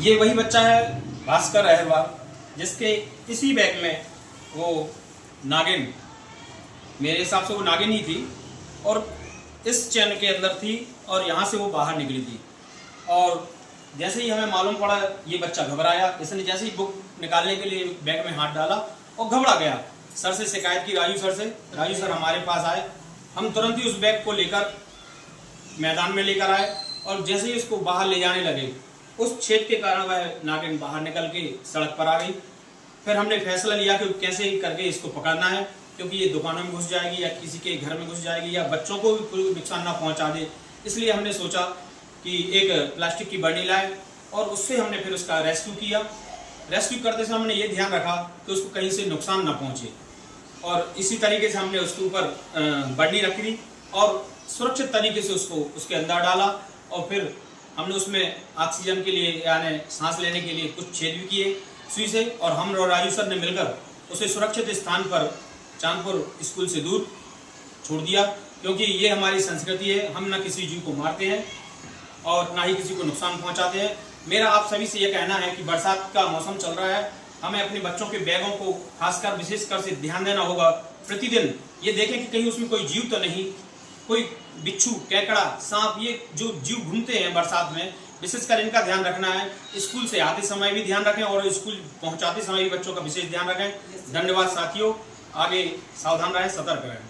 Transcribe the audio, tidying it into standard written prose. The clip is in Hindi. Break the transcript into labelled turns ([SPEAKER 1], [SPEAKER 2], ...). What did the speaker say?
[SPEAKER 1] ये वही बच्चा है भास्कर अहरवाल, जिसके इसी बैग में वो नागिन, मेरे हिसाब से वो नागिन ही थी और इस चैन के अंदर थी और यहाँ से वो बाहर निकली थी। और जैसे ही हमें मालूम पड़ा ये बच्चा घबराया, इसने जैसे ही बुक निकालने के लिए बैग में हाथ डाला और घबरा गया। सर से शिकायत की, राजू सर से, राजू सर हमारे पास आए, हम तुरंत ही उस बैग को लेकर मैदान में लेकर आए और जैसे ही उसको बाहर ले जाने लगे उस छेद के कारण वह नागिन बाहर निकल के सड़क पर आ गई। फिर हमने फैसला लिया कि कैसे करके इसको पकड़ना है, क्योंकि ये दुकानों में घुस जाएगी या किसी के घर में घुस जाएगी या बच्चों को भी कोई नुकसान ना पहुंचा दे। इसलिए हमने सोचा कि एक प्लास्टिक की बर्नी लाए और उससे हमने फिर उसका रेस्क्यू किया। रेस्क्यू करते समय हमने ये ध्यान रखा कि उसको कहीं से नुकसान ना पहुंचे और इसी तरीके से हमने उसके ऊपर बर्नी रखी थी और सुरक्षित तरीके से उसको उसके अंदर डाला और फिर हमने उसमें ऑक्सीजन के लिए यानी सांस लेने के लिए कुछ छेद भी किए सुई से, और हम और राजू सर ने मिलकर उसे सुरक्षित स्थान पर चांदपुर स्कूल से दूर छोड़ दिया, क्योंकि ये हमारी संस्कृति है, हम ना किसी जीव को मारते हैं और ना ही किसी को नुकसान पहुंचाते हैं। मेरा आप सभी से ये कहना है कि बरसात का मौसम चल रहा है, हमें अपने बच्चों के बैगों को खासकर विशेषकर से ध्यान देना होगा। प्रतिदिन ये देखें कि कहीं उसमें कोई जीव तो नहीं, कोई बिच्छू, केकड़ा, सांप, ये जो जीव घूमते हैं बरसात में, विशेषकर इनका ध्यान रखना है। स्कूल से आते समय भी ध्यान रखें और स्कूल पहुंचाते समय भी बच्चों का विशेष ध्यान रखें। धन्यवाद साथियों, आगे सावधान रहें, सतर्क रहें।